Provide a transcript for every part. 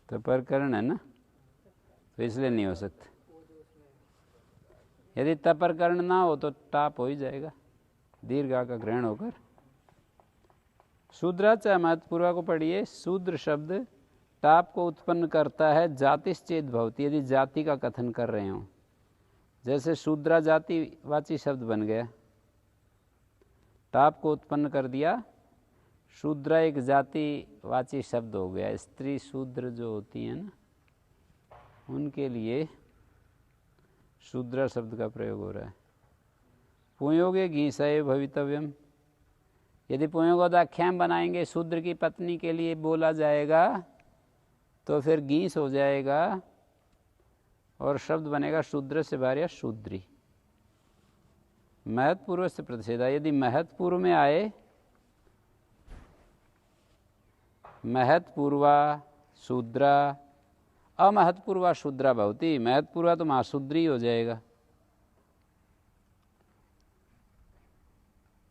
तो परकरण है ना, तो इसलिए नहीं हो सकता। यदि तपरकर्ण ना हो तो टाप हो ही जाएगा, दीर्घा का ग्रहण होकर। शूद्राचा महत्पूर्वा को पढ़िए। शूद्र शब्द टाप को उत्पन्न करता है जातिश्चेद भवती, यदि जाति का कथन कर रहे हो। जैसे शूद्रा जातिवाची शब्द बन गया, टाप को उत्पन्न कर दिया, शूद्रा एक जातिवाची शब्द हो गया। स्त्री शूद्र जो होती है ना, उनके लिए शूद्रा शब्द का प्रयोग हो रहा है। पुंयोगे घीसय भवितव्यम, यदि पुंयोगोदाख्यान बनाएंगे शूद्र की पत्नी के लिए बोला जाएगा तो फिर गीस हो जाएगा और शब्द बनेगा शूद्र से भार्या शूद्री। महत्पूर्व से प्रतिषेधा, यदि महत्पूर्व में आए महत्पूर्वा शूद्रा, अमहत्पूर्वा शूद्रा भवती, महत्पूर्वा तो महाशूद्री हो जाएगा।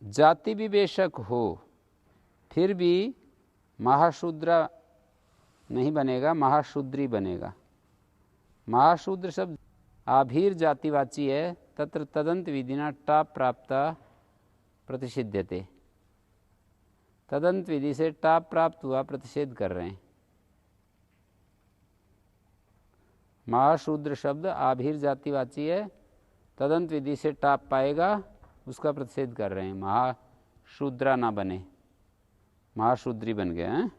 जाति भी बेशक हो फिर भी महाशूद्रा नहीं बनेगा, महाशूद्री बनेगा। महाशूद्र शब्द आभीर जातिवाची है, तत्र तदंत विधिना टाप प्राप्ता प्रतिषिध्यते। तदंत विधि से टाप प्राप्त हुआ, प्रतिषेध कर रहे हैं। महाशूद्र शब्द आभीर जातिवाची है, तदंत विधि से टाप पाएगा, उसका प्रतिषेध कर रहे हैं। महाशूद्रा ना बने, महाशूद्री बन गए हैं।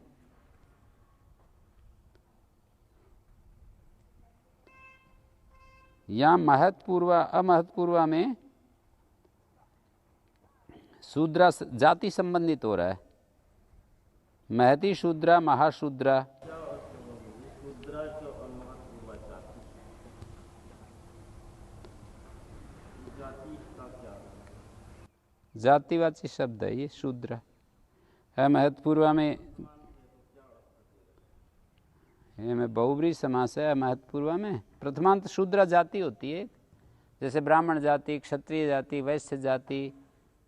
यहाँ महत्पूर्वा अमहत्पूर्वा में शूद्रा जाति संबंधित हो रहा है। महती शूद्रा महाशूद्रा, जातिवाची शब्द है ये शूद्रा है। महत्पूर्वा में में बहुब्री समास है। महत्पूर्वा में प्रथमांत शूद्रा जाति होती है, जैसे ब्राह्मण जाति, क्षत्रिय जाति, वैश्य जाति,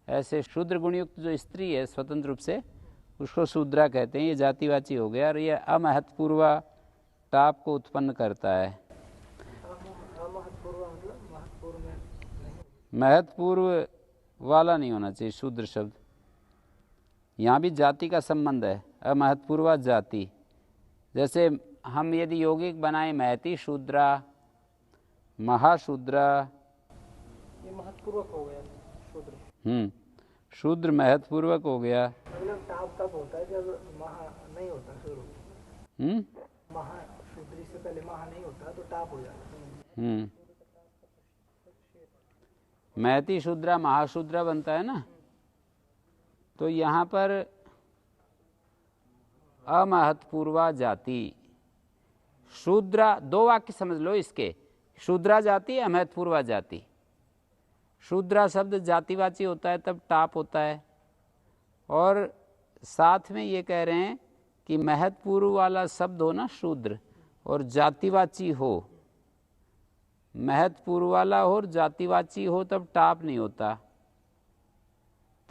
ऐसे शूद्र गुणयुक्त जो स्त्री है स्वतंत्र रूप से, उसको शूद्रा कहते हैं। ये जातिवाची हो गया। और ये अमहत्पूर्वा टाप को उत्पन्न करता है। महत्पूर्व वाला नहीं होना चाहिए शूद्र शब्द। यहाँ भी जाति का संबंध है, अमहत्पूर्वा जाति। जैसे हम यदि यौगिक बनाए महती शूद्रा महाशूद्रा, ये महत्पूर्वक हो गया शूद्र। शूद्र महत्पूर्वक हो गया। मतलब टाप तब होता है जब महा नहीं होता शुरू। महाशूद्री से पहले महा नहीं होता तो टाप हो जाता है। महती शूद्रा महाशूद्रा बनता है ना, तो यहाँ पर अमहत्पूर्वा जाति शूद्रा, दो वाक्य समझ लो इसके, शूद्रा जाति अमहत्पूर्वा जाति। शूद्रा शब्द जातिवाची होता है तब टाप होता है, और साथ में ये कह रहे हैं कि महत्पूर्व वाला शब्द हो ना शूद्र, और जातिवाची हो, महत्पूर्व वाला हो और जातिवाची हो, तब टाप नहीं होता,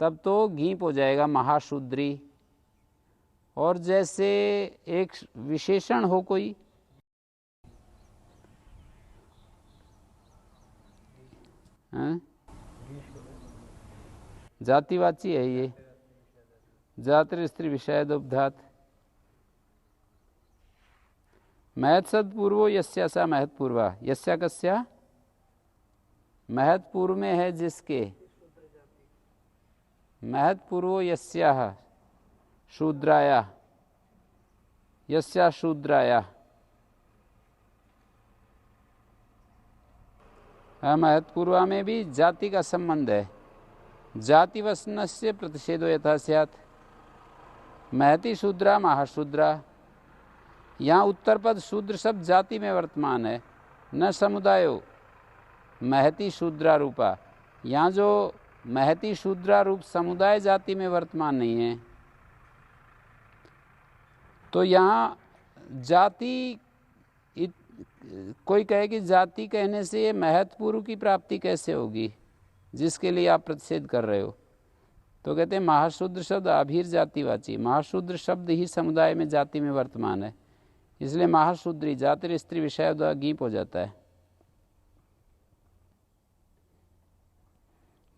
तब तो घीप हो जाएगा महाशूद्री। और जैसे एक विशेषण हो कोई, जातिवाची है ये, जातिर स्त्री विषयदोपधात। महत्सदपूर्वो यस्या सा महत्पूर्वा, यस्या कस्या महत्पूर्व में है जिसके, महत्पूर्वो यस्या शूद्राया, यस्या शूद्राया। महत्पूर्वा में भी जाति का संबंध है। जातिवसनस्य प्रतिषेधो यथा स्यात्। महती शूद्रा महाशूद्रा, यहाँ उत्तर पद शूद्र शब्द जाति में वर्तमान है, न समुदायो महती शूद्रा रूपा। यहाँ जो महती शूद्रा रूप समुदाय जाति में वर्तमान नहीं है, तो यहाँ जाति, कोई कहे कि जाति कहने से ये महत्पूर्व की प्राप्ति कैसे होगी जिसके लिए आप प्रतिषेध कर रहे हो, तो कहते हैं महाशूद्र शब्द आभीर जातिवाची, महाशूद्र शब्द ही समुदाय में जाति में वर्तमान है, इसलिए महाशूद्री जातिर स्त्री विषय द्वारा गीप हो जाता है।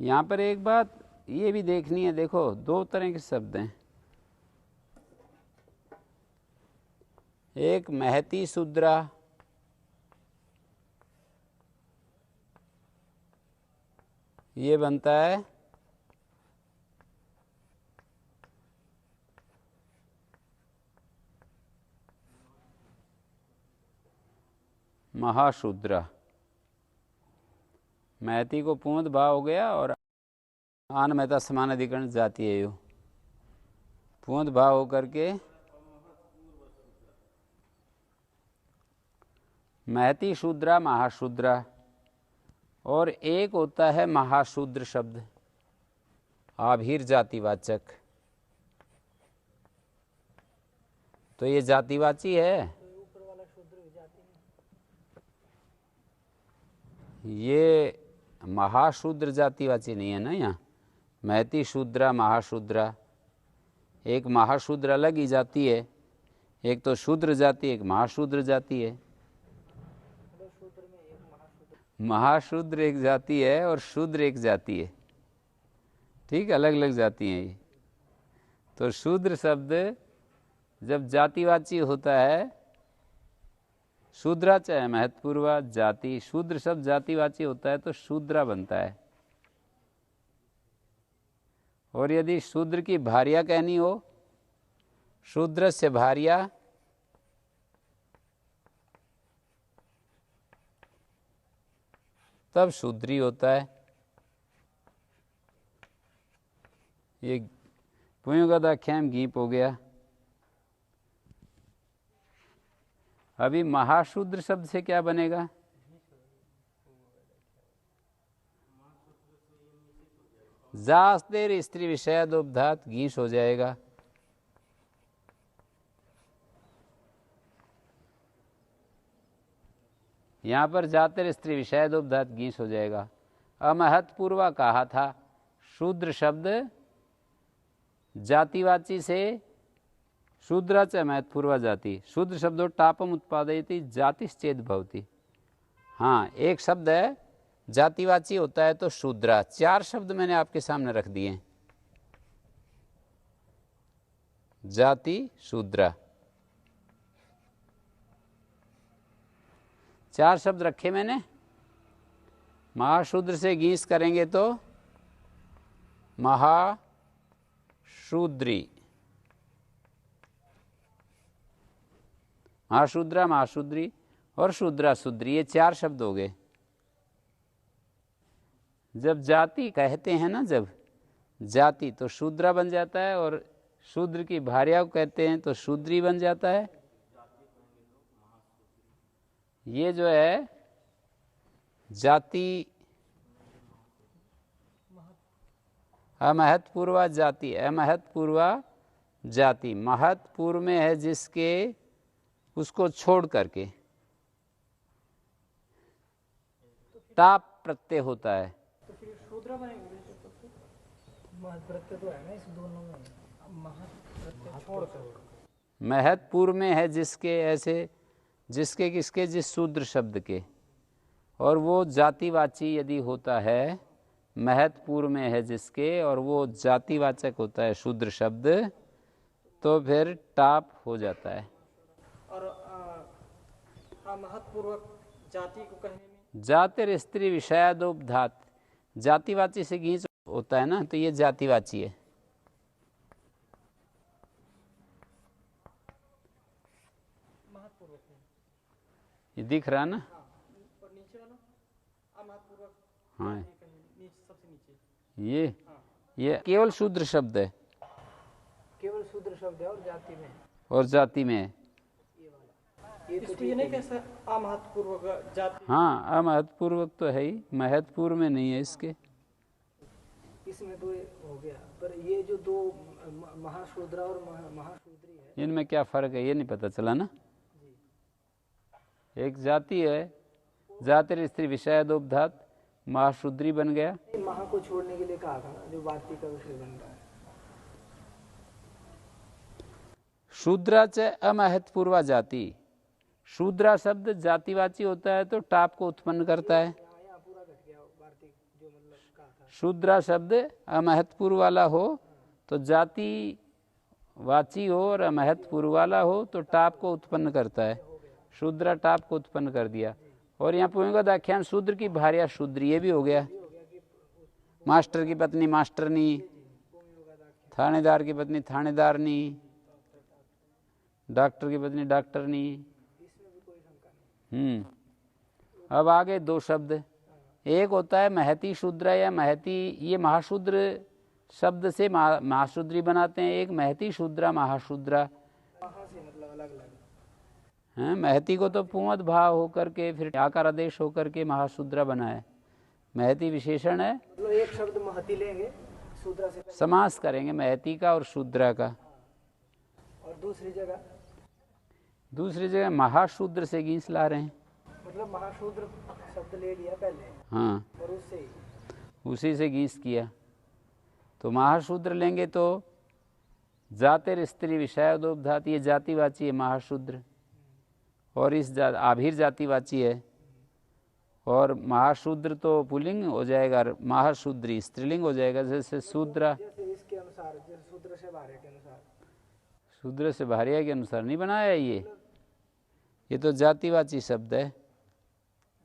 यहाँ पर एक बात ये भी देखनी है, देखो दो तरह के शब्द हैं, एक महती शूद्रा, ये बनता है महाशूद्रा। महती को पूंद भाव हो गया और आन महता समान अधिकरण जाती है यो, पूंद भाव होकर के महती शूद्रा महाशूद्रा। और एक होता है महाशूद्र शब्द आभीर जातिवाचक, तो ये जातिवाची है, ऊपर वाला शूद्र भी जाति में। ये महाशूद्र जातिवाची नहीं है ना। यहाँ महती शूद्रा महाशूद्रा, एक महाशूद्र अलग ही जाति है, एक तो शूद्र जाति एक महाशूद्र जाति है। शूद्र में एक महाशूद्र, महाशूद्र एक जाति है और शूद्र एक जाति है, ठीक, अलग अलग जाति हैं ये। तो शूद्र शब्द जब जातिवाची होता है, शूद्रा चाहे महत्वपूर्वा जाति, शूद्र शब्द जातिवाची होता है तो शूद्रा बनता है। और यदि शूद्र की भार्या कहनी हो, शूद्र से भार्या, तब शूद्री होता है। ये पुयुगदाख्याम गीप हो गया। अभी महाशूद्र शब्द से क्या बनेगा? जास्तेर स्त्री विषयादोपधात गीस हो जाएगा। यहाँ पर जातिर स्त्री विषयादोपधात गीस हो जाएगा। अमहत्पूर्वा कहा था, शूद्र शब्द जातिवाची से शूद्राच महत्पूर्वा जाति, शूद्र शब्दों टापम उत्पादयति जातिश्चेद भवति। हाँ, एक शब्द है जातिवाची होता है तो शूद्रा। चार शब्द मैंने आपके सामने रख दिए, जाति शूद्रा, चार शब्द रखे मैंने। महाशूद्र से गीस करेंगे तो महाशूद्री, महाशूद्रा महाशूद्री और शूद्रा शूद्री, ये चार शब्द हो गए। जब जाति कहते हैं ना, जब जाति तो शूद्रा बन जाता है, और शूद्र की भार्या को कहते हैं तो शूद्री बन जाता है। ये जो है जाति अमहत्पूर्वा जाति, अमहत्पूर्वा जाति महत्पूर्व में है जिसके, उसको छोड़ करके टाप प्रत्यय होता है। तो फिर शूद्र बनेंगे। महत् प्रत्यय तो है ना इस दोनों में, महत् प्रत्यय छोड़कर महत्पूर्व में है जिसके, ऐसे जिसके किसके, जिस शूद्र शब्द के, और वो जातिवाची यदि होता है, महत्पूर्व में है जिसके और वो जातिवाचक होता है शूद्र शब्द, तो फिर टाप हो जाता है। और महत्पूर्वक जाति को कहने में जातिर स्त्री विषयादोपधात, जातिवाची से गीच होता है ना, तो ये जातिवाची है। महत्पूर्वक ये दिख रहा ना? और नीचे वाला अमहत्पूर्वक, हाँ, नीचे सबसे नीचे ये केवल शूद्र शब्द है, केवल शूद्र शब्द है और जाति में, और जाति में है। इसको ये नहीं कैसा अमहत्पूर्वक जाति। हाँ, अमहत्पूर्वक तो है ही, महत्पूर्व में नहीं है इसके। इसमें तो ये हो गया, पर ये जो दो महाशूद्रा और महाशूद्री है, इनमें क्या फर्क है ये नहीं पता चला ना। एक जाति है, जातिर स्त्री विषयादोपधात, महाशूद्री बन गया। महा को छोड़ने के लिए कहा था ना, जो बाती का विषय बन रहा है। शूद्रा च अमहत्पूर्वा जाति, शूद्रा शब्द जातिवाची होता है तो टाप को उत्पन्न करता है। यहाँ पूरा घट गया वार्तिक जो मतलब कहा था। शूद्रा शब्द अमहत्पूर्व वाला हो तो जातिवाची हो और अमहत्पूर्व वाला हो तो टाप को उत्पन्न करता है। शूद्रा टाप को उत्पन्न कर दिया। और यहाँ पुंगद आख्यान शूद्र की भार्या शूद्री, ये भी हो गया। मास्टर की पत्नी मास्टरनी, थानेदार की पत्नी थानेदारनी, डॉक्टर की पत्नी डॉक्टरनी। अब आगे दो शब्द, एक होता है महती शूद्र या महती, ये महाशूद्र शब्द से महाशूद्री बनाते हैं। एक महती शूद्रा महाशूद्रा, हैं महती को तो पुंवद भाव होकर के फिर आकार आदेश होकर के महाशूद्रा बना है। महती विशेषण है, मतलब एक शब्द महती लेंगे शूद्रा से समास करेंगे महती का और शूद्रा का। और दूसरी जगह महाशूद्र से गीस ला रहे हैं, मतलब महाशूद्र शब्द ले लिया पहले, हाँ और उससे उसी से गीस किया। तो महाशूद्र लेंगे तो जातिर स्त्री विषयोपधात, ये जातिवाची है महाशूद्र, और इस आभीर जातिवाची है। और महाशूद्र तो पुल्लिंग हो जाएगा, महाशूद्री स्त्रीलिंग हो जाएगा। जैसे शूद्रा, जैसे इसके अनुसार, जैसे शूद्र से भार्य के अनुसार, शूद्र से भार्या के अनुसार नहीं बनाया ये तो जातिवाची शब्द है।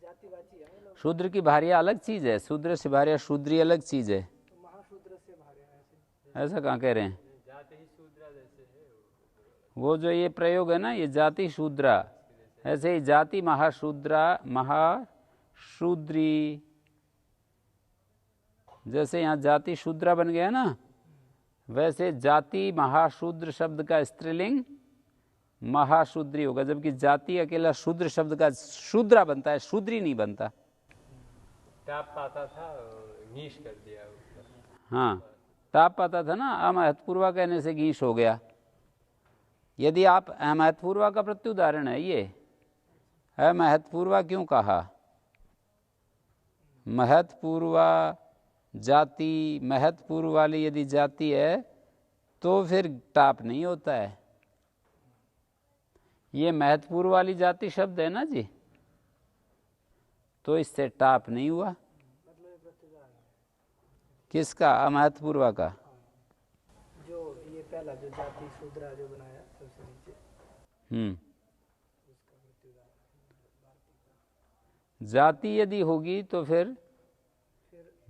जातिवाची है मतलब शूद्र की भार्या अलग चीज है, शूद्र से भार्या शूद्री अलग चीज है। महाशूद्र से भार्य ऐसा कहाँ कह रहे हैं? वो जो ये प्रयोग है ना, ये जाति शूद्रा, ऐसे ही जाति महाशूद्रा महाशूद्री, जैसे यहाँ जाति शूद्रा बन गया ना, वैसे जाति महाशूद्र शब्द का स्त्रीलिंग महाशूद्री होगा। जबकि जाति अकेला शूद्र शब्द का शूद्रा बनता है, शूद्री नहीं बनता। टाप पाता था, गीश कर दिया। हाँ, टाप पाता था ना, अमहत्पूर्वा कहने से गीश हो गया। यदि आप अमहत्पूर्वा का प्रत्युदाहरण है ये, अमहत्पूर्वा क्यों कहा? महत्पूर्वा जाति, महत्पूर्व वाली यदि जाति है तो फिर टाप नहीं होता है। ये महत्पूर्व वाली जाति शब्द है ना जी, तो इससे टाप नहीं हुआ। किसका? अमहत्पूर्वा का। जो ये पहला जो जाति शूद्रा जो बनाया सबसे नीचे, जाति यदि होगी तो फिर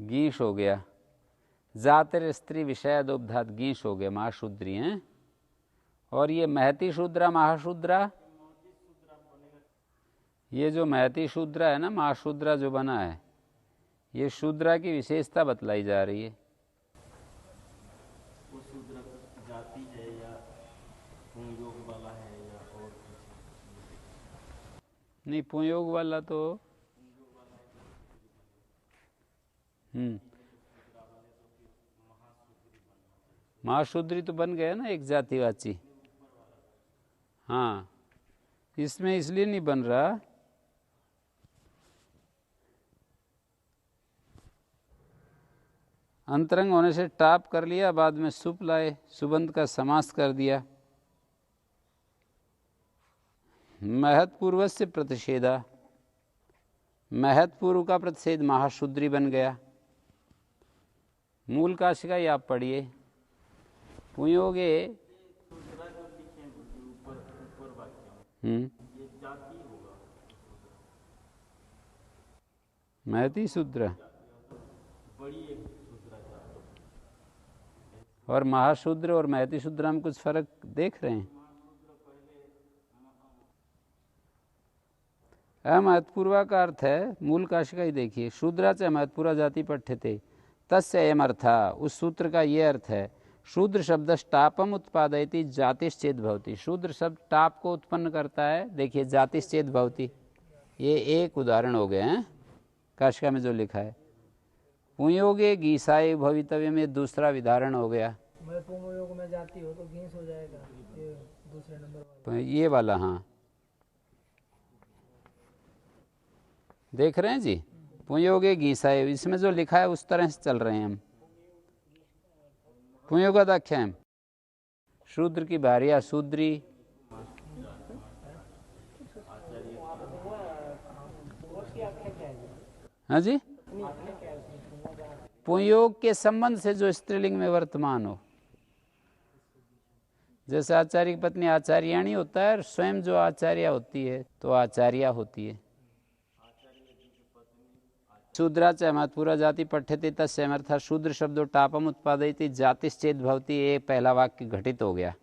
गीश हो गया। जातिर स्त्री विषयोपधात गीश हो गया, महाशूद्री हैं। और ये महती शूद्रा महाशूद्रा, ये जो महती शूद्रा है ना, महाशूद्रा जो बना है, ये शूद्रा की विशेषता बतलाई जा रही है। वो शूद्र जाति है या पुंयोग वाला है या और नहीं, पुंयोग वाला तो महाशूद्री तो बन गया ना एक जातिवाची। हाँ, इसमें इसलिए नहीं बन रहा, अंतरंग होने से टाप कर लिया, बाद में सुप लाए, सुबंध का समास कर दिया। महत्पूर्व से प्रतिषेधा, महत्पूर्व का प्रतिषेध महाशूद्री बन गया। मूल काशिका ही आप पढ़िए, पुंयोगे महती शूद्र और महाशूद्र और महती शूद्र में कुछ फर्क देख रहे हैं? अमहत्पूर्वा का अर्थ है, मूल काशिका ही देखिए, शूद्रा च अमहत्पूर्वा जाति पठ्यते तस्य अयम अर्था, उस सूत्र का ये अर्थ है, शूद्र शब्द टापम उत्पादयति जातिश्चेद भवति। शूद्र शब्द टाप को उत्पन्न करता है। देखिए जातिश्चेद भवति, ये एक उदाहरण हो गए हैं काशिका में जो लिखा है। पुंयोगे गीसाय भवितव्य में दूसरा विधारण हो गया। मैं पुंयोग में जाती हो तो गीस हो जाएगा, ये दूसरे नंबर वाला, ये वाला। हाँ, देख रहे हैं जी, पुंयोगे गीसाय, इसमें जो लिखा है उस तरह से चल रहे हैं हम। पुंयोगाख्याम, शूद्र की भार्या शूद्री, उसकी आख्या क्या है? हाँ जी, अपनी आख्या क्या है उसमें? पुंयोग के संबंध से जो स्त्रीलिंग में वर्तमान हो, जैसे आचार्य की पत्नी आचार्याणी होता है, और स्वयं जो आचार्य होती है तो आचार्या होती है। शूद्रा च महत्पूरा जाति पठ्यते तस्मर्था शूद्र शब्दो टापम उत्पादयति जातिश्चेद भवति, ये पहला वाक्य घटित हो गया।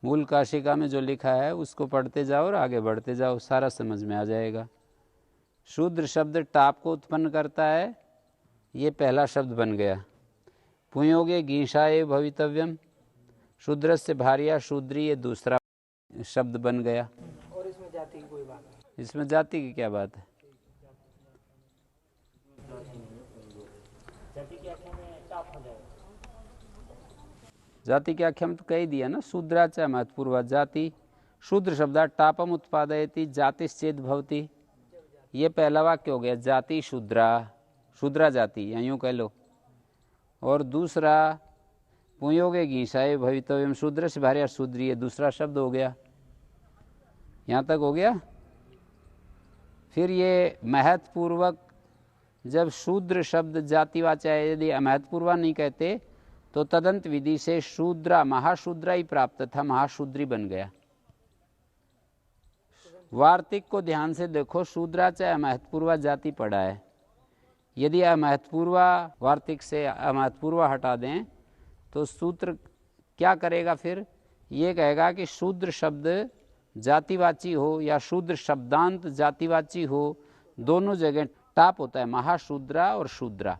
मूल काशिका में जो लिखा है उसको पढ़ते जाओ और आगे बढ़ते जाओ, सारा समझ में आ जाएगा। शूद्र शब्द टाप को उत्पन्न करता है, ये पहला शब्द बन गया। पुंयोगे गीषाए भवितव्यम, शूद्र से भार्या शूद्री, ये दूसरा शब्द बन गया। और इसमें जाति की कोई बात नहीं। इसमें जाति की क्या बात है? जाति की आख्या में टाप हो जाएगा। जाति की आख्या में तो कह ही दिया ना, शूद्राच महत्पूर्वा जाति, शूद्र शब्द टापम उत्पादयति जातिश्चेद भवति, ये पहला वाक्य हो गया। जाति शूद्रा, शूद्रा जाति, या यूँ कह लो। और दूसरा पुंयोगे गीषाए भवितव्यम, शूद्र से भार्या शूद्री, ये दूसरा शब्द हो गया। यहाँ तक हो गया। फिर ये महत्पूर्वक, जब शूद्र शब्द जातिवाचक है, यदि महत्पूर्वा नहीं कहते तो तदंत विधि से शूद्रा महाशूद्रा ही प्राप्त था, महाशूद्री बन गया। वार्तिक को ध्यान से देखो, शूद्रा चाहे अमहत्पूर्वा जाति पड़ा है। यदि अमहत्पूर्वा वार्तिक से अमहत्पूर्वा हटा दें तो सूत्र क्या करेगा? फिर ये कहेगा कि शूद्र शब्द जातिवाची हो या शूद्र शब्दांत जातिवाची हो, दोनों जगह टाप होता है, महाशूद्रा और शूद्रा।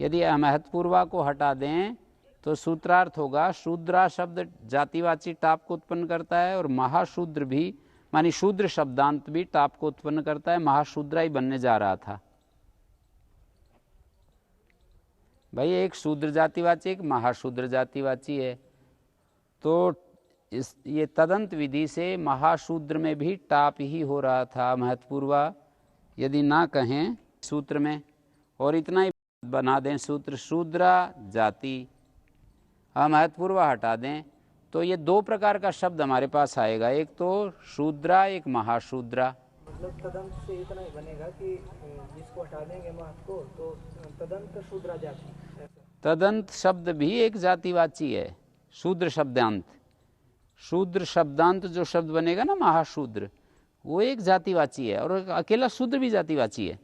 यदि अमहत्पूर्वा को हटा दें तो सूत्रार्थ होगा शूद्रा शब्द जातिवाची टाप को उत्पन्न करता है, और महाशूद्र भी मानी शूद्र शब्दांत भी टाप को उत्पन्न करता है। महाशूद्रा ही बनने जा रहा था भाई, एक शूद्र जातिवाची एक महाशूद्र जातिवाची है। तो ये तदंत विधि से महाशूद्र में भी टाप ही हो रहा था, महत्पूर्वा यदि ना कहें सूत्र में, और इतना ही बना दें सूत्र शूद्रा जाति, अमहत्पूर्वा हटा दें, तो ये दो प्रकार का शब्द हमारे पास आएगा, एक तो शूद्रा एक महाशूद्रा। मतलब तदंत से इतना ही बनेगा कि जिसको हटा देंगे महत्व को तो तदंत शूद्रा जाति। तदंत शब्द भी एक जातिवाची है, शूद्र शब्दांत। शूद्र शब्दांत जो शब्द बनेगा ना महाशूद्र, वो एक जातिवाची है, और अकेला शूद्र भी जातिवाची है।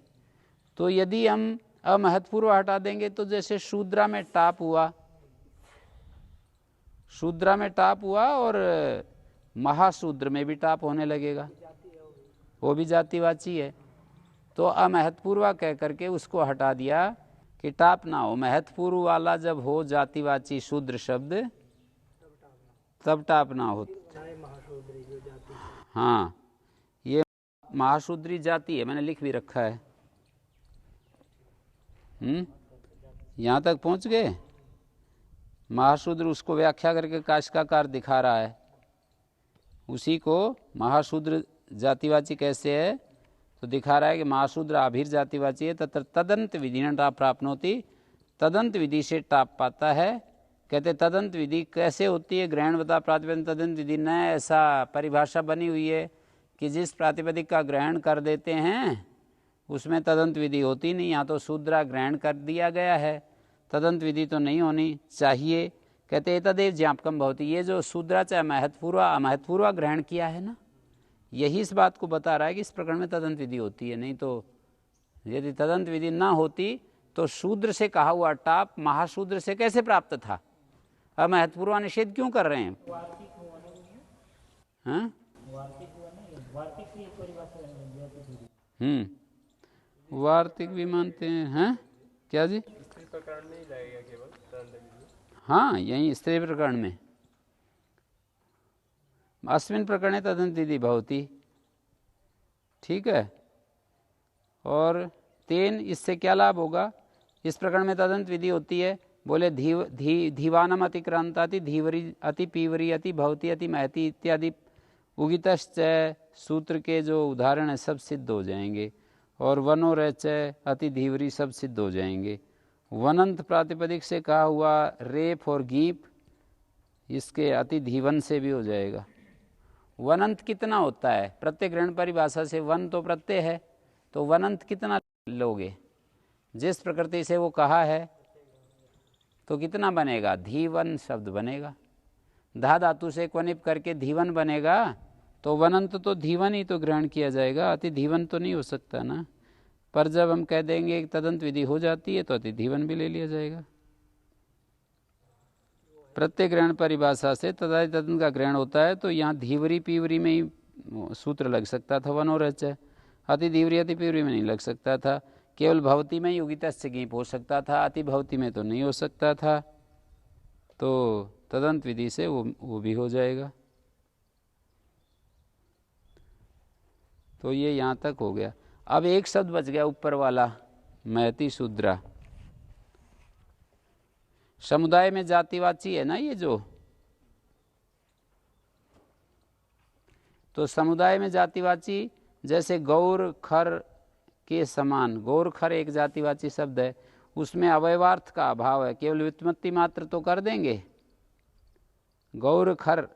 तो यदि हम अमहत्पूर्व हटा देंगे तो जैसे शूद्रा में टाप हुआ, शूद्रा में टाप हुआ, और महाशूद्र में भी टाप होने लगेगा, वो भी जातिवाची है। तो अमहत्पूर्वा कह करके उसको हटा दिया कि टाप ना हो। महत्पूर्व वाला जब हो जातिवाची शूद्र शब्द, तब टाप ना हो। हाँ, ये महाशूद्री जाति है, मैंने लिख भी रखा है। यहाँ तक पहुँच गए? महाशूद्र उसको व्याख्या करके काशिकाकार दिखा रहा है, उसी को महाशूद्र जातिवाची कैसे है तो दिखा रहा है कि महाशूद्र आभीर जातिवाची है, तत्र तदंत विधि न टाप प्राप्त होती, तदंत विधि से टाप पाता है। कहते तदंत विधि कैसे होती है? ग्रहण बता प्रातिपदिक तदंत विधि न, ऐसा परिभाषा बनी हुई है कि जिस प्रातिपदिक का ग्रहण कर देते हैं उसमें तदंत विधि होती नहीं। यहाँ तो शूद्रा ग्रहण कर दिया गया है, तदंत विधि तो नहीं होनी चाहिए। कहते तदेव ज्ञापकम भवति, ये जो शूद्रा चाहे महत्पूर्वा अमहत्पूर्वा ग्रहण किया है ना, यही इस बात को बता रहा है कि इस प्रकरण में तदंत विधि होती है। नहीं तो यदि तदंत विधि ना होती तो शूद्र से कहा हुआ टाप महाशूद्र से कैसे प्राप्त था? अमहत्पूर्वा निषेध क्यों कर रहे हैं? हाँ? वार्तिक भी मानते हैं। क्या जी? स्त्री प्रकरण में ही जाएगा केवल तदंत विधि। हाँ, यही स्त्री प्रकरण में अस्मिन् प्रकरणे तदंत विधि भवति, ठीक है। और तेन, इससे क्या लाभ होगा? इस प्रकरण में तदंत विधि होती है, बोले धीवानम अतिक्रांताति धीवरी अति पीवरी अति भवती अति महती इत्यादि उगितश्च सूत्र के जो उदाहरण है सब सिद्ध हो जाएंगे, और वनोरच अति धीवरी सब सिद्ध हो जाएंगे। वनंत प्रातिपदिक से कहा हुआ रेप और गीप, इसके अति धीवन से भी हो जाएगा। वनंत कितना होता है? प्रत्यय ग्रहण परिभाषा से वन तो प्रत्यय है, तो वनंत कितना लोगे? जिस प्रकृति से वो कहा है तो कितना बनेगा? धीवन शब्द बनेगा। धा धातु से क्वनिप करके धीवन बनेगा, तो वनंत तो धीवन ही तो ग्रहण किया जाएगा, अति धीवन तो नहीं हो सकता ना। पर जब हम कह देंगे कि तदंत विधि हो जाती है तो अति धीवन भी ले लिया जाएगा। प्रत्यय ग्रहण परिभाषा से तदादि तदंत का ग्रहण होता है, तो यहाँ धीवरी पीवरी में ही सूत्र लग सकता था वन और रच। अति धीवरी अति पीवरी में नहीं लग सकता था। केवल भवती में योगितस्य गीप हो सकता था, अति भवती में तो नहीं हो सकता था। तो तदंत विधि से वो भी हो जाएगा। तो ये यहाँ तक हो गया। अब एक शब्द बच गया ऊपर वाला, महती शूद्रा। समुदाय में जातिवाची है ना ये जो, तो समुदाय में जातिवाची जैसे गौर खर के समान, गौर खर एक जातिवाची शब्द है, उसमें अवयवार्थ का अभाव है, केवल व्युत्पत्ति मात्र तो कर देंगे। गौर खर,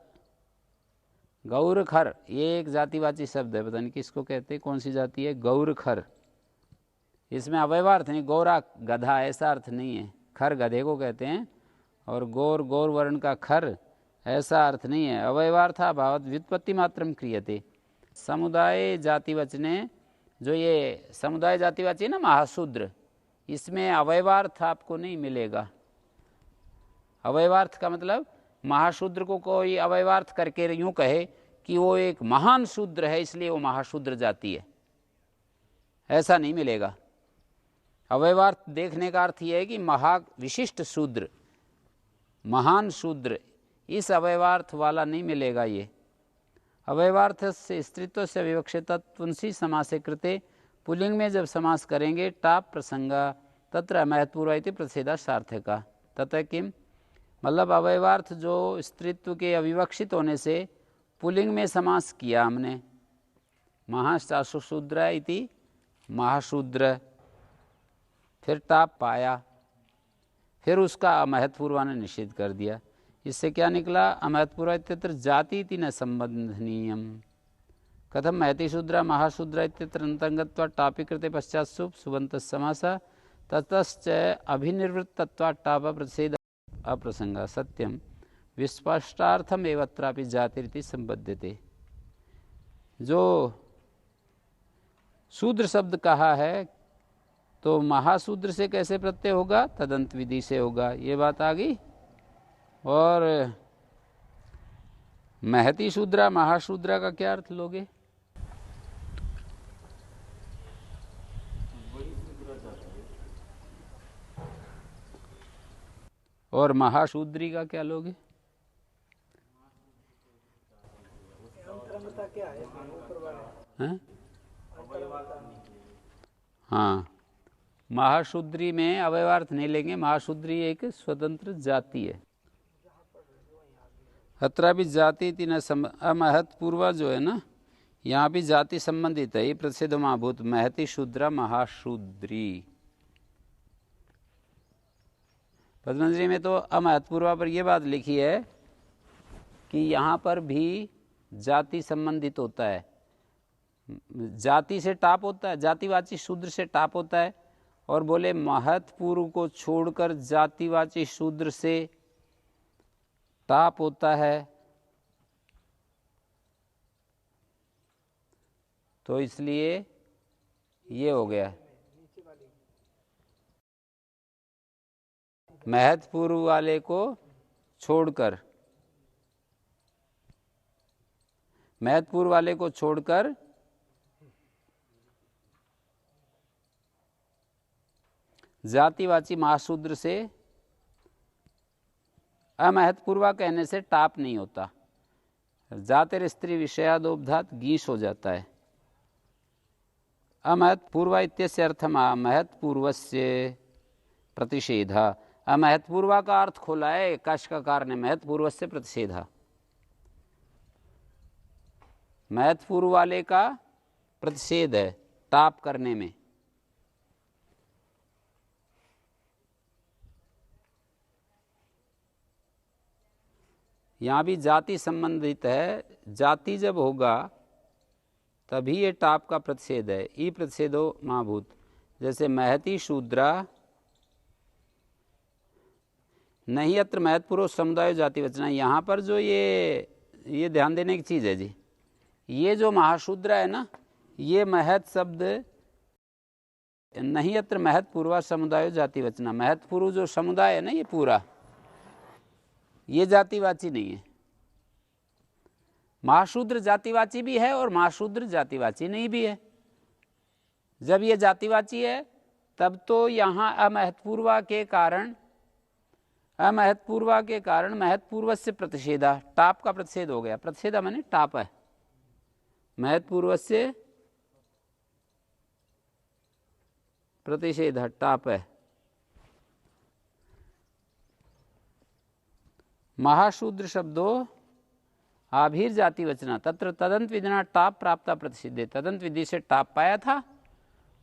गौर खर ये एक जातिवाची शब्द है, पता नहीं किसको कहते, कौन सी जाति है, गौर खर। इसमें अवयवार्थ नहीं, गौरा गधा ऐसा अर्थ नहीं है, खर गधे को कहते हैं, और गौर गौर वर्ण का खर ऐसा अर्थ नहीं है। अवयवार्थाभावत व्युत्पत्ति मात्रम क्रियते। समुदाय जातिवचने, जो ये समुदाय जातिवाची ना महाशूद्र, इसमें अवयवार्थ आपको नहीं मिलेगा। अवयवार्थ का मतलब महाशूद्र को कोई अवयवार्थ करके यूं कहे कि वो एक महान शूद्र है इसलिए वो महाशूद्र जाति है, ऐसा नहीं मिलेगा। अवयवार्थ देखने का अर्थ यह है कि महा विशिष्ट शूद्र, महान शूद्र, इस अवयवार्थ वाला नहीं मिलेगा। ये अवयवार्थ से स्त्रीत्व से विवक्षित पुंसी समासे कृते, पुल्लिंग में जब समास करेंगे टाप प्रसंगा तत्र महत्पूर्व इति प्रतिषेधा सार्थका। तथा किम मतलब अवयवार्थ जो स्त्रीत्व के अविवक्षित होने से पुल्लिंग में समास किया हमने, महाशूद्र इति महाशूद्र, फिर टाप पाया, फिर उसका अमहत्पूर्वा ने निषेध कर दिया। इससे क्या निकला? अमहत्पूर्वा इत्यत्र जाति इति न संबंधनीयम। कथम महति शूद्रा महाशूद्रा इत्यत्र अंतंगत्वा टापी कृते पश्चात सुप सुबंत समासा ततश्च अभिनिवृत्तत्वा टाप प्रतिषेध अप्रसंगा सत्यम विस्पष्टार्थम एवत्रापि जातिरिति संबध्यते। जो शूद्र शब्द कहा है तो महाशूद्र से कैसे प्रत्यय होगा? तदंत विधि से होगा। ये बात आ गई। और महती शूद्रा महाशूद्रा का क्या अर्थ लोगे? और महाशूद्री का क्या लोगे? अंतरंगता क्या है ऊपर वाले? हैं? हाँ, महाशूद्री में अवयवार्थ नहीं लेंगे, महाशूद्री एक स्वतंत्र जाति है। अत्र भी जाति न अमहत्पूर्वा जो है ना, यहाँ भी जाति संबंधित है। ये प्रसिद्ध महाभूत महति शूद्रा महाशूद्री। पद्मश्री में तो अमहत्पूर्वा पर यह बात लिखी है कि यहाँ पर भी जाति संबंधित होता है। जाति से टाप होता है, जातिवाची शूद्र से टाप होता है, और बोले महत्पूर्व को छोड़कर जातिवाची शूद्र से टाप होता है। तो इसलिए ये हो गया महत्पूर्व वाले को छोड़कर, महत्पूर्व वाले को छोड़कर जातिवाची महाशूद्र से अमहत्पूर्वा कहने से टाप नहीं होता। जातिर स्त्री विषयादोपधात गीश हो जाता है। अमहत्पूर्वा इत्यस्य अर्थम महत्पूर्वस्य प्रतिषेधा। अमहत्पूर्वा का अर्थ खोला है काशकाकार ने, महत्पूर्वस्य प्रतिषेधा, महत्पूर्व वाले का प्रतिषेध है टाप करने में। यहाँ भी जाति संबंधित है। जाति जब होगा तभी ये टाप का प्रतिषेध है। ई प्रतिषेधो महाभूत। जैसे महति शूद्रा नहीं अत्र महत्पुरुष समुदाय जाति वचना। यहाँ पर जो ये ध्यान देने की चीज़ है जी, ये जो महाशूद्र है ना, ये महत शब्द नहीं अत्र महत्पूर्वा समुदाय जाति वचना। महत्पुरु जो समुदाय है ना, ये पूरा ये जातिवाची नहीं है। महाशूद्र जातिवाची भी है और महाशूद्र जातिवाची नहीं भी है। जब ये जातिवाची है तब तो यहाँ अमहत्पूर्वा के कारण महत्पूर्व से प्रतिषेधा, टाप का प्रतिषेध हो गया। प्रतिषेधा माने टाप है। महत्पूर्व से प्रतिषेध टाप है। महाशूद्र शब्दो आभीर जाति वचना तत्र तदंत विधिना टाप प्राप्ता प्रतिषेधे। तदंत विधि से टाप पाया था,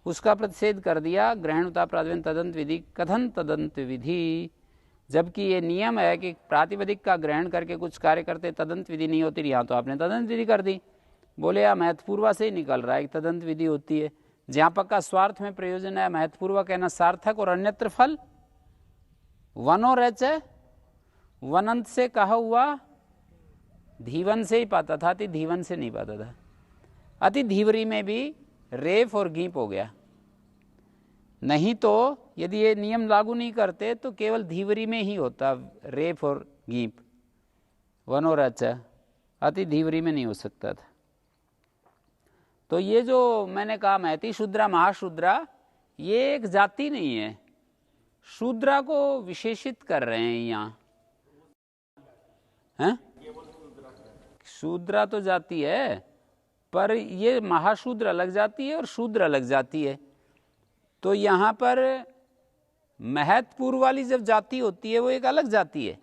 उसका प्रतिषेध कर दिया। ग्रहणता प्रातिपदिक तदंत विधि कथन तदंत विधि। जबकि ये नियम है कि प्रातिपदिक का ग्रहण करके कुछ कार्य करते तदंत विधि नहीं होती। यहाँ तो आपने तदंत विधि कर दी। बोले या महत्पूर्वा से ही निकल रहा है कि तदंत विधि होती है। ज्ञापक का स्वार्थ में प्रयोजन है, महत्पूर्वा कहना सार्थक और अन्यत्र फल। वनो रच वनंत से कहा हुआ धीवन से ही पाता था, अति धीवन से नहीं पाता था। अति धीवरी में भी रेफ और गीप हो गया। नहीं तो यदि ये नियम लागू नहीं करते तो केवल धीवरी में ही होता रेफ और गीप। वनोरच अति धीवरी में नहीं हो सकता था। तो ये जो मैंने कहा महति शूद्रा महाशूद्रा, ये एक जाति नहीं है। शूद्रा को विशेषित कर रहे हैं यहाँ हैं। शूद्रा तो जाति है, पर ये महाशूद्र अलग जाति है और शूद्र अलग जाति है। तो यहाँ पर महत्पूर्व वाली जब जाति होती है वो एक अलग जाति है।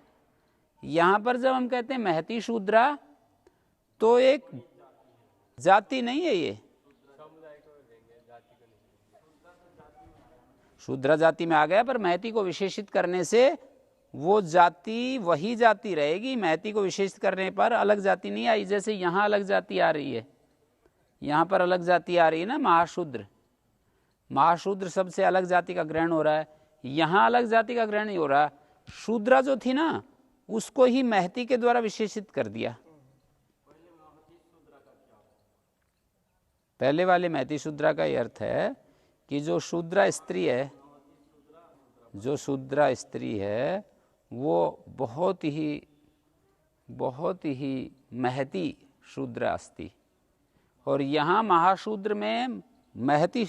यहाँ पर जब हम कहते हैं महति शूद्रा तो एक जाति नहीं है। ये शूद्रा जाति में आ गया, पर महति को विशेषित करने से वो जाति वही जाति रहेगी। महति को विशेषित करने पर अलग जाति नहीं आई। जैसे यहाँ अलग जाति आ रही है, यहाँ पर अलग जाति आ रही है ना, महाशूद्र। महाशूद्र सबसे अलग जाति का ग्रहण हो रहा है, यहाँ अलग जाति का ग्रहण नहीं हो रहा। शूद्रा जो थी ना, उसको ही महति के द्वारा विशेषित कर दिया। पहले वाले महति शूद्रा का ये अर्थ है कि जो शूद्रा स्त्री है, जो शूद्रा स्त्री है वो बहुत ही महती शूद्रा अस्ति। और यहाँ महाशूद्र में महती,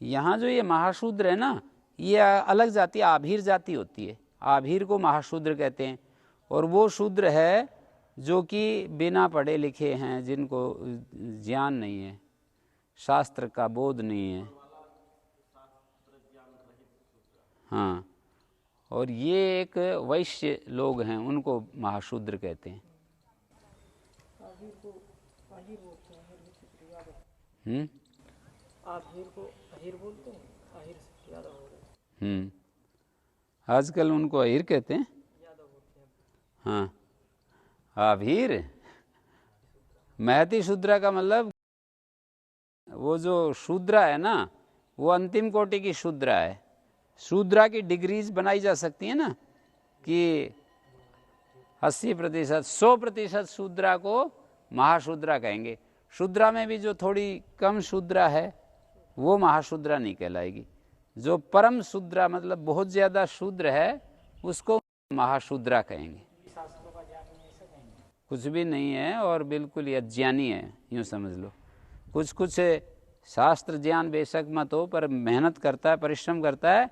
यहाँ जो ये महाशूद्र है ना, ये अलग जाति आभीर जाति होती है। आभीर को महाशूद्र कहते हैं। और वो शूद्र है जो कि बिना पढ़े लिखे हैं, जिनको ज्ञान नहीं है, शास्त्र का बोध नहीं है। हाँ, और ये एक वैश्य लोग हैं, उनको महाशूद्र कहते हैं। आजकल उनको अहिर कहते हैं। हाँ, आभीर महति शूद्रा का मतलब वो जो शूद्रा है ना, वो अंतिम कोटि की शूद्रा है। शूद्रा की डिग्रीज बनाई जा सकती है ना, कि 80%, 100% शूद्रा को महाशूद्रा कहेंगे। शूद्रा में भी जो थोड़ी कम शूद्रा है वो महाशूद्रा नहीं कहलाएगी। जो परम शूद्रा मतलब बहुत ज़्यादा शूद्र है उसको महाशूद्रा कहेंगे। कुछ भी नहीं है और बिल्कुल ही अज्ञानी है, यूँ समझ लो। कुछ शास्त्र ज्ञान बेशक मत हो, पर मेहनत करता है, परिश्रम करता है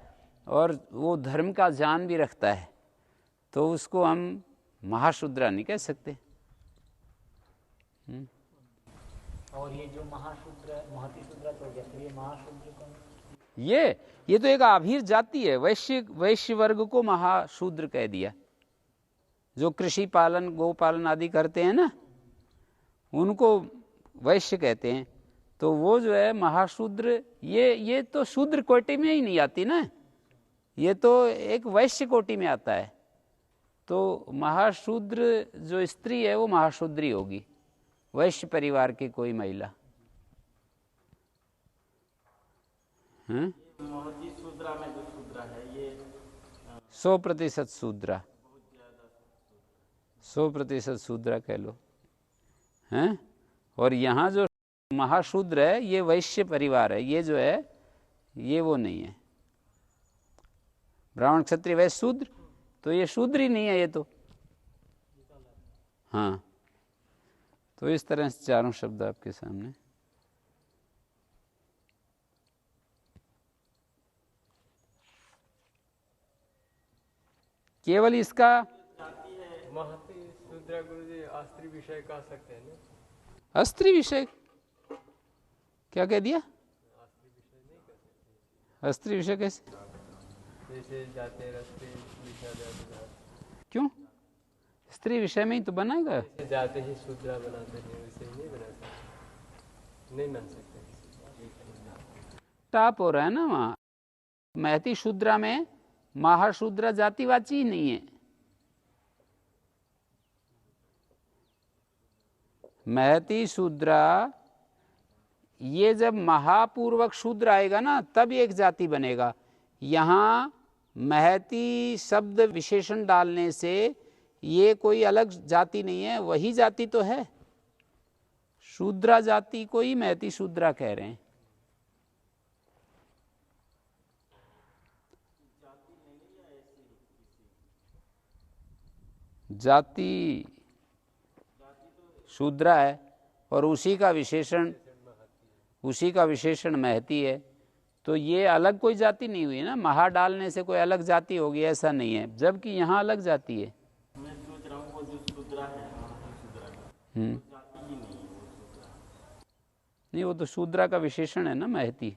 और वो धर्म का ज्ञान भी रखता है, तो उसको हम महाशूद्रा नहीं कह सकते। और ये जो महाशूद्र महति शूद्रा तो गया, तो ये महाशूद्र कौन? ये तो एक आभीर जाति है। वैश्य वर्ग को महाशूद्र कह दिया। जो कृषि पालन, गौ पालन आदि करते हैं ना, उनको वैश्य कहते हैं। तो वो जो है महाशूद्र, ये तो शूद्र कोटि में ही नहीं आती ना, ये तो एक वैश्य कोटि में आता है। तो महाशूद्र जो स्त्री है वो महाशूद्री होगी, वैश्य परिवार की कोई महिला। हैं? महती शूद्रा में जो शूद्रा है ये 100% शूद्रा, 100% शूद्रा कह लो, हैं? और यहाँ जो महाशूद्र है ये वैश्य परिवार है, ये जो है ये वो नहीं है। ब्राह्मण क्षत्रिय वैश्य शूद्र, तो ये शूद्र ही नहीं है ये तो। हाँ, तो इस तरह से चारों शब्द आपके सामने। केवल इसका महती शूद्रा गुरुजी अस्त्री विषय कह सकते हैं ना? अस्त्री विषय क्या कह दिया? अस्त्री विषय कैसे? जैसे जाते रस्ते विषय क्यों? स्त्री विषय में ही तो बनाएगा। जैसे जाते ही शूद्रा बनाते हैं वैसे नहीं बना सकते, नहीं बन सकते। टाप हो रहा है ना वहाँ। महती शूद्रा में महाशूद्रा जातिवाची ही नहीं है। महती शूद्रा, ये जब महापूर्वक शूद्र आएगा ना तब एक जाति बनेगा। यहाँ महती शब्द विशेषण डालने से ये कोई अलग जाति नहीं है, वही जाति तो है। शूद्रा जाति को ही महती शूद्रा कह रहे हैं। जाति शूद्रा है और उसी का विशेषण महती है, तो ये अलग कोई जाति नहीं हुई ना। महा डालने से कोई अलग जाति होगी ऐसा नहीं है, जबकि यहाँ अलग जाति है। मैं सोच रहा हूँ वो जो शूद्रा है शूद्रा जाति ही नहीं है वो शूद्रा। नहीं, वो तो शूद्रा का विशेषण है ना महती।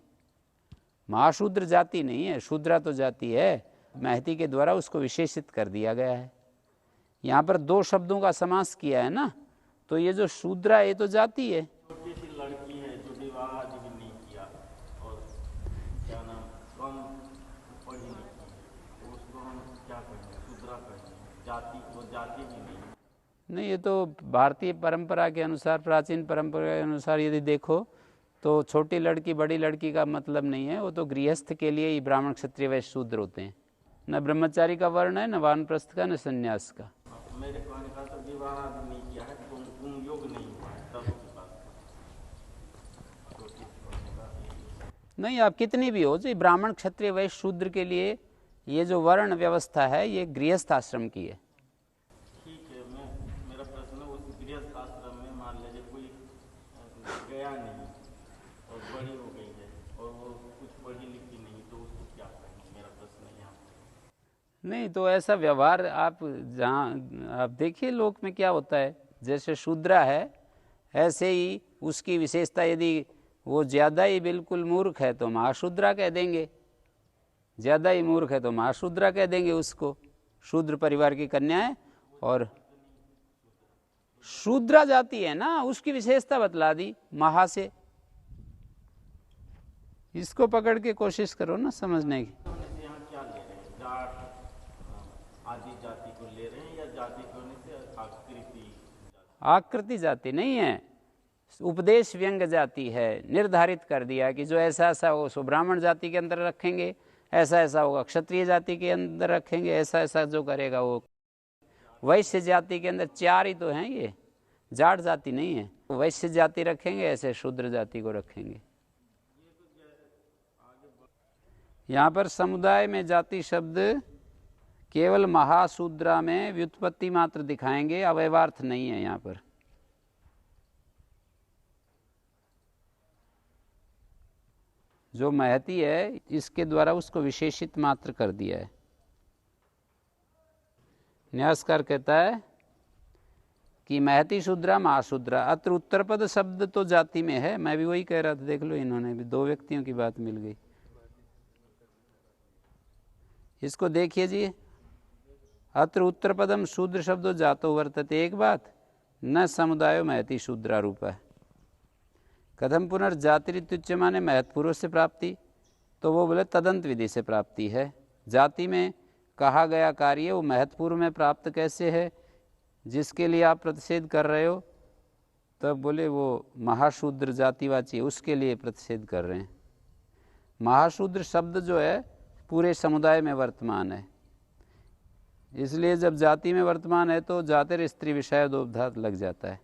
महाशूद्र जाति नहीं है, शूद्रा तो जाति है, महती के द्वारा उसको विशेषित कर दिया गया है। यहाँ पर दो शब्दों का समास किया है ना, तो ये जो शूद्रा ये तो जाति है। छोटी सी लड़की है जो विवाह आदि भी नहीं किया और क्या नाम कम पढ़ी लिखी है, तो उसको हम क्या कहेंगे? शूद्रा कहेंगे। जाति वो जाति भी नहीं। ये तो भारतीय परंपरा के अनुसार, प्राचीन परंपरा के अनुसार यदि देखो तो छोटी लड़की बड़ी लड़की का मतलब नहीं है। वो तो गृहस्थ के लिए ही ब्राह्मण क्षत्रिय वैश्य शूद्र होते हैं। न ब्रह्मचारी का वर्ण है, न वानप्रस्थ का, न संन्यास का। मेरे कहने का तो विवाह आदि नहीं किया है, तुम योग नहीं हुआ है तब की बात। नहीं, आप कितनी भी हो, जो ब्राह्मण क्षत्रिय वैश्य शूद्र के लिए ये जो वर्ण व्यवस्था है ये गृहस्थ आश्रम की है। ठीक है, मेरा प्रश्न उस गृहस्थ आश्रम में मान लीजिए कोई गया नहीं और बड़ी हो गई है और वो कुछ पढ़ी लिखी नहीं, तो उसको क्या करेंगे? मेरा प्रश्न यहाँ। नहीं, तो ऐसा व्यवहार आप जहाँ आप देखिए लोक में क्या होता है, जैसे शूद्रा है ऐसे ही उसकी विशेषता, यदि वो ज़्यादा ही बिल्कुल मूर्ख है तो महाशूद्रा कह देंगे, ज़्यादा ही मूर्ख है तो महाशूद्रा कह देंगे उसको। शूद्र परिवार की कन्या है और शूद्रा जाति है ना, उसकी विशेषता बतला दी महा से। इसको पकड़ के कोशिश करो ना समझने की। यहाँ क्या ले रहे हैं? जाट आदि जाति को ले रहे हैं या जाति को होने से आकृति जाति नहीं है, उपदेश व्यंग जाति है। निर्धारित कर दिया कि जो ऐसा ऐसा हो सो ब्राह्मण जाति के अंदर रखेंगे, ऐसा ऐसा होगा क्षत्रिय जाति के अंदर रखेंगे, ऐसा ऐसा जो करेगा वो। वैश्य जाति के अंदर चार ही तो हैं, ये जाट जाति नहीं है। वैश्य जाति रखेंगे, ऐसे शूद्र जाति को रखेंगे। यहाँ पर समुदाय में जाति शब्द केवल महाशूद्रा में व्युत्पत्ति मात्र दिखाएंगे, अवयवार्थ नहीं है। यहाँ पर जो महती है इसके द्वारा उसको विशेषित मात्र कर दिया है। न्यासकार कहता है कि महती शूद्रा महाशूद्रा, अत्र उत्तर पद शब्द तो जाति में है। मैं भी वही कह रहा था, देख लो इन्होंने भी दो व्यक्तियों की बात मिल गई। इसको देखिए जी, अत्र उत्तर पदम शूद्र शब्दो जातो वर्तते, एक बात, न समुदायो महती शूद्रा रूप है। कथम पुनर्जातिरित्युच्य माने महत्पूर्व से प्राप्ति, तो वो बोले तदंत विधि से प्राप्ति है। जाति में कहा गया कार्य वो महत्पूर्व में प्राप्त कैसे है, जिसके लिए आप प्रतिषेध कर रहे हो, तब बोले वो महाशूद्र जातिवाची उसके लिए प्रतिषेध कर रहे हैं। महाशूद्र शब्द जो है पूरे समुदाय में वर्तमान है, इसलिए जब जाति में वर्तमान है तो जातिर स्त्री विषयोपधात लग जाता है।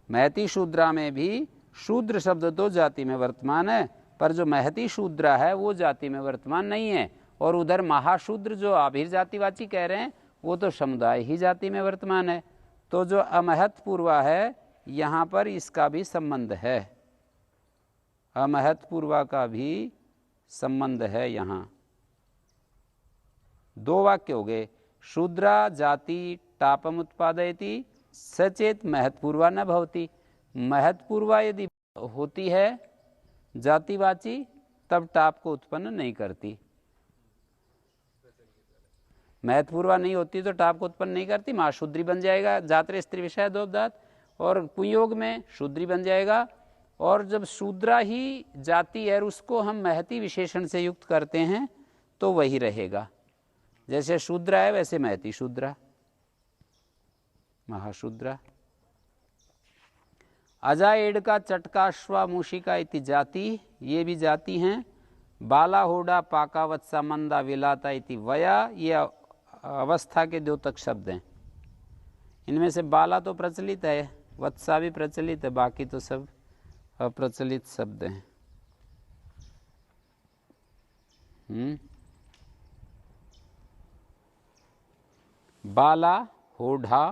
महती शूद्रा में भी शूद्र शब्द तो जाति में वर्तमान है, पर जो महती शूद्रा है वो जाति में वर्तमान नहीं है। और उधर महाशूद्र जो आभिर जातिवाची कह रहे हैं वो तो समुदाय ही जाति में वर्तमान है। तो जो अमहत पूर्वा है यहाँ पर इसका भी संबंध है, अमहत पूर्वा का भी संबंध है। यहाँ दो वाक्य हो गए। शूद्रा जाति टापम उत्पादयति सचेत महत्पूर्वा न भवति। महत्पूर्वा यदि होती है जातिवाची तब टाप को उत्पन्न नहीं करती। महत्पूर्वा नहीं होती तो टाप को उत्पन्न नहीं करती। महाशूद्री बन जाएगा जात्र स्त्री विषय दोपदात, और पुंयोग में शूद्री बन जाएगा। और जब शूद्रा ही जाति है उसको हम महती विशेषण से युक्त करते हैं तो वही रहेगा। जैसे शूद्रा है वैसे महती शूद्रा, महाशूद्रा। अजा एडका चटकाश्वा मूषिका इति जाति, ये भी जाति हैं। बाला होडा पाका वत्सा मंदा विलाता इति वया, ये अवस्था के द्योतक शब्द हैं। इनमें से बाला तो प्रचलित है, वत्सा भी प्रचलित है, बाकी तो सब अप्रचलित शब्द हैं। बाला होढ़ा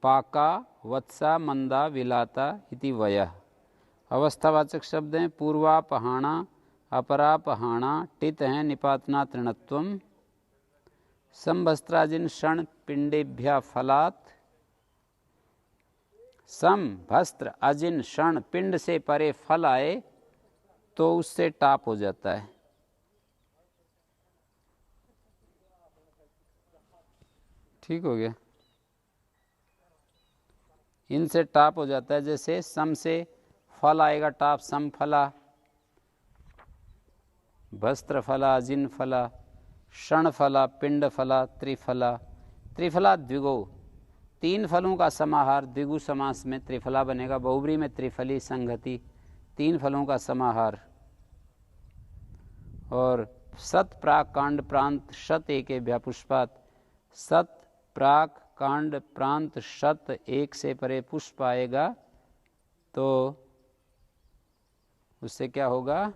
पाका वत्सा मंदा विलाता इति वयः अवस्थावाचक शब्द हैं। पूर्वा पहाणा अपरा पहाणा टित हैं निपातना तृणत्वम। संभस्त्राजिन क्षण पिंडेभ्या फलात। संभस्त्र अजिन क्षण पिंड से परे फल आए तो उससे टाप हो जाता है। ठीक हो गया, इनसे टाप हो जाता है। जैसे सम से फल आएगा टाप, सम फला, भस्त्र फला, जिन फला, क्षण फला, पिंड फला, त्रिफला। त्रिफला द्विगो, तीन फलों का समाहार। द्विगु समास में त्रिफला बनेगा, बहुब्री में त्रिफली संगति, तीन फलों का समाहार। और सत प्राक कांड प्रांत शत एकेभ्या पुष्पात। सत प्राक कांड प्रांत शत एक से परे पुष्प आएगा तो उससे क्या होगा,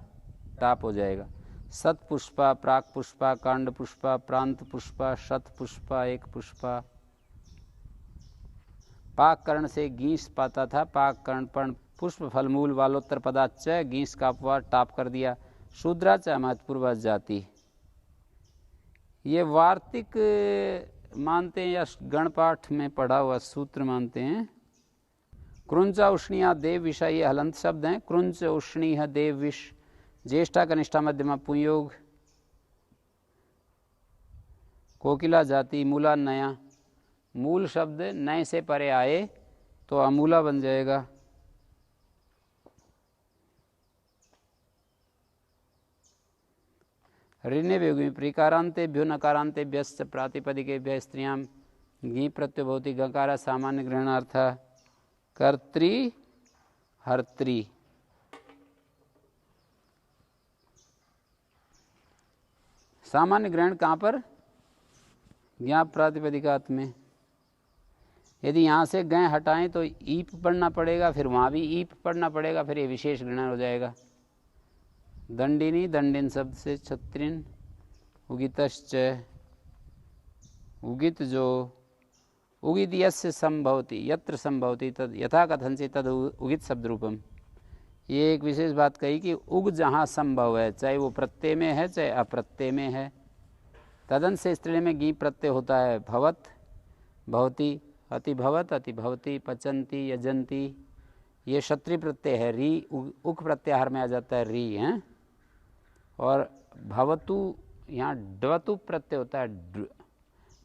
टाप हो जाएगा। सत पुष्पा, प्राक पुष्पा, कांड पुष्पा, प्रांत पुष्पा, शत पुष्पा, एक पुष्पा। पाक कर्ण से गीस पाता था, पाक कर्ण पण पुष्प फलमूल वालोत्तर पदाच गीस का अपवाद टाप कर दिया। शूद्राच महत्पूर्व जाति। ये वार्तिक मानते हैं या गणपाठ में पढ़ा हुआ सूत्र मानते हैं। क्रुंचा उष्णीया देव विषा, ये हलंत शब्द हैं। क्रुंच उष्णीय देव विष, ज्येष्ठा कनिष्ठा मध्यमा पुंयोग। कोकिला जाति मूला नया, मूल शब्द नए से परे आए तो अमूला बन जाएगा। ऋण्यभ्यो प्रिकारांतेभ्यो नकारांतेभ्यश्च प्रातिपदिकेभ्यः स्त्रियां घी प्रत्यय भवति। गकार सामान्य ग्रहणार्थ कर्त्री हर्त्री। सामान्य ग्रहण कहाँ पर, ज्ञाप प्रातिपदिकात में। यदि यहाँ से गए हटाएं तो ईप पढ़ना पड़ेगा, फिर वहाँ भी ईप पढ़ना पड़ेगा, फिर ये विशेष ग्रहण हो जाएगा। दंडिनी दंडिन शब्द से छत्रिन। उगितश्च, उगित जो उगित यस्य संभवति यत्र संभवति तद यथा कथन से तद उगित शब्द रूपम। ये एक विशेष बात कही कि उग जहाँ संभव है, चाहे वो प्रत्यय में है चाहे अप्रत्यय में है। तदन से स्त्रीलिंग में गी प्रत्यय होता है। भवत, भवती, अतिभवत, अतिभवती, पचंती, यजंती, ये क्षत्रिय प्रत्यय है। री उक प्रत्याहार में आ जाता है री है। और भवतु यहाँ डवतुप प्रत्यय होता है।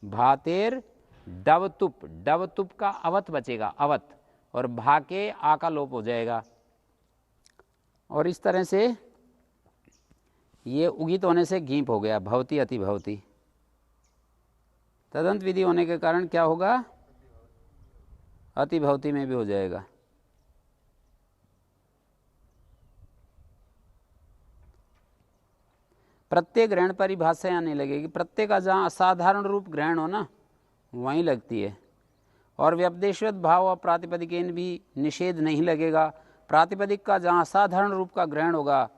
भातेर डवतुप, डवतुप का अवत बचेगा, अवत, और भा के आ का लोप हो जाएगा। और इस तरह से ये उगित होने से गीप हो गया, भवती अति भवती। तदंत विधि होने के कारण क्या होगा, अति भवती में भी हो जाएगा। प्रत्येक ग्रहण परिभाषा आने लगेगी, प्रत्येक का जहाँ असाधारण रूप ग्रहण हो ना वहीं लगती है। और व्यपदेशवत भाव और प्रातिपदिकेन भी निषेध नहीं लगेगा। प्रातिपदिक का जहाँ असाधारण रूप का ग्रहण होगा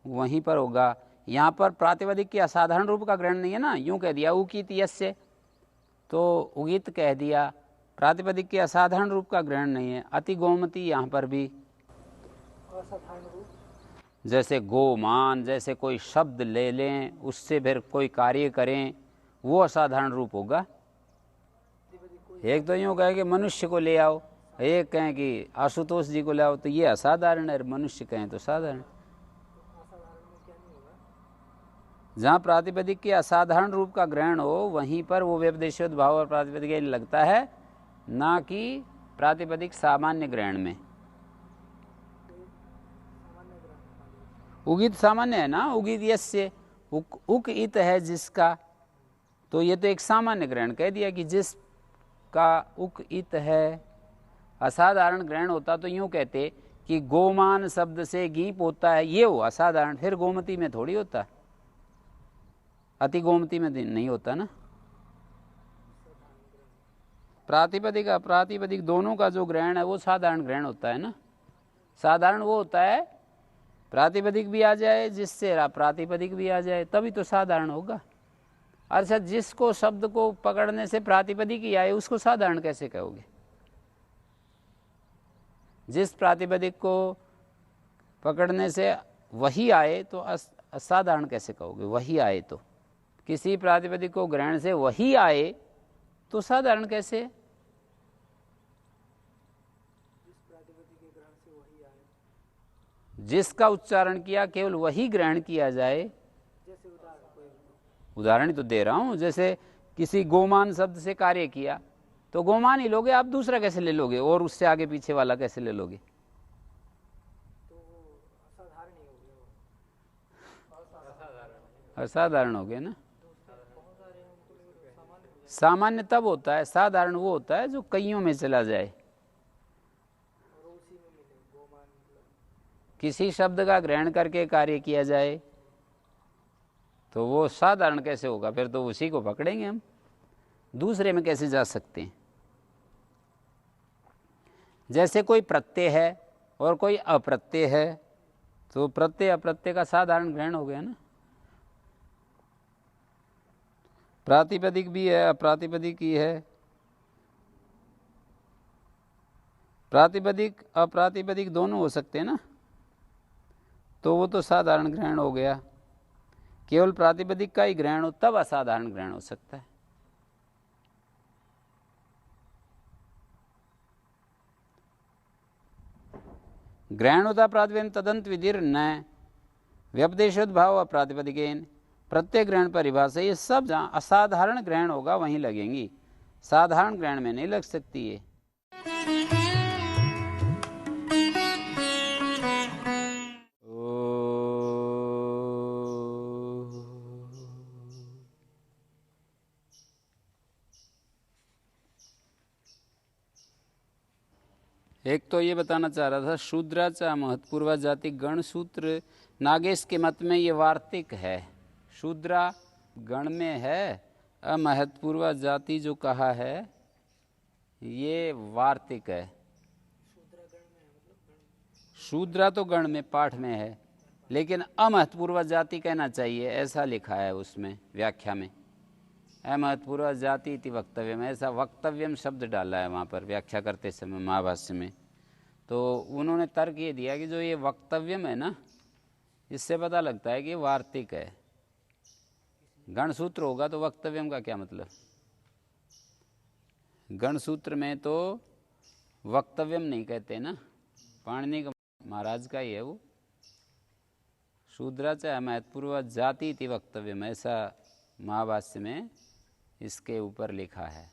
वहीं पर होगा। यहाँ पर प्रातिपदिक के असाधारण रूप का ग्रहण नहीं है ना, यूँ कह दिया उकित यस्य, तो उगित कह दिया, प्रातिपदिक के असाधारण रूप का ग्रहण नहीं है। अति गोमती यहाँ पर भी असाधारण रूप, जैसे गोमान, जैसे कोई शब्द ले लें उससे फिर कोई कार्य करें, वो असाधारण रूप होगा। एक तो यूँ कहे कि मनुष्य को ले आओ, एक कहें कि आशुतोष जी को ले आओ, तो ये असाधारण है, मनुष्य कहें तो साधारण। जहाँ प्रातिपदिक के असाधारण रूप का ग्रहण हो वहीं पर वो व्यपदेशवत भाव और प्रातिपदिक लगता है, ना कि प्रातिपदिक सामान्य ग्रहण में। उगित सामान्य है ना, उगित यस्य, उक इत है जिसका, तो ये तो एक सामान्य ग्रहण कह दिया कि जिसका उक इत है। असाधारण ग्रहण होता तो यूँ कहते कि गोमान शब्द से गीप होता है, ये हो असाधारण, फिर गोमती में थोड़ी होता, अति गोमती में नहीं होता ना। प्रातिपदिक अप्रातिपदिक दोनों का जो ग्रहण है वो साधारण ग्रहण होता है ना। साधारण वो होता है प्रातिपदिक भी आ जाए जिससे प्रातिपदिक भी आ जाए, तभी तो साधारण होगा। अच्छा, जिसको शब्द को पकड़ने से प्रातिपदिक ही आए उसको साधारण कैसे कहोगे? जिस प्रातिपदिक को पकड़ने से वही आए तो असाधारण कैसे कहोगे? वही आए तो, किसी प्रातिपदिक को ग्रहण से वही आए तो साधारण कैसे? जिसका उच्चारण किया केवल वही ग्रहण किया जाए। उदाहरण तो दे रहा हूं, जैसे किसी गोमान शब्द से कार्य किया तो गोमान ही लोगे आप, दूसरा कैसे ले लोगे और उससे आगे पीछे वाला कैसे ले लोगे? असाधारण हो गया ना। सामान्य तब होता है, साधारण वो होता है जो कईयों में चला जाए। किसी शब्द का ग्रहण करके कार्य किया जाए तो वो साधारण कैसे होगा? फिर तो उसी को पकड़ेंगे हम, दूसरे में कैसे जा सकते हैं? जैसे कोई प्रत्यय है और कोई अप्रत्यय है, तो प्रत्यय अप्रत्यय का साधारण ग्रहण हो गया ना। प्रातिपदिक भी है, अप्रातिपदिक ही है। प्रातिपदिक अप्रातिपदिक दोनों हो सकते हैं ना, तो वो तो साधारण ग्रहण हो गया। केवल प्रातिपदिक का ही ग्रहण हो तब असाधारण ग्रहण हो सकता है। ग्रहण होता प्रातिपदिक तदंत विधिर न व्यपदेशोद भाव प्रातिपदिकेन, प्रत्येक ग्रहण परिभाषा, ये सब जहाँ असाधारण ग्रहण होगा वहीं लगेंगी, साधारण ग्रहण में नहीं लग सकती है। एक तो ये बताना चाह रहा था, शूद्राचा महत्पूर्वा जाति गण सूत्र नागेश के मत में ये वार्तिक है। शूद्रा गण में है, अमहत्पूर्वा जाति जो कहा है ये वार्तिक है। शूद्रा तो गण में पाठ में है, लेकिन अमहत्पूर्वा जाति कहना चाहिए, ऐसा लिखा है उसमें व्याख्या में। अमहत्पूर्वा जाति इति वक्तव्यम, ऐसा वक्तव्यम शब्द डाला है वहाँ पर व्याख्या करते समय महाभाष्य में। तो उन्होंने तर्क ये दिया कि जो ये वक्तव्यम है ना, इससे पता लगता है कि ये वार्तिक है। गणसूत्र होगा तो वक्तव्यम का क्या मतलब? गणसूत्र में तो वक्तव्यम नहीं कहते ना, पाणिनि का महाराज का ही है वो। शूद्राचा महत्पूर्वा जाति इति वक्तव्यम, ऐसा महाभाष्य में इसके ऊपर लिखा है।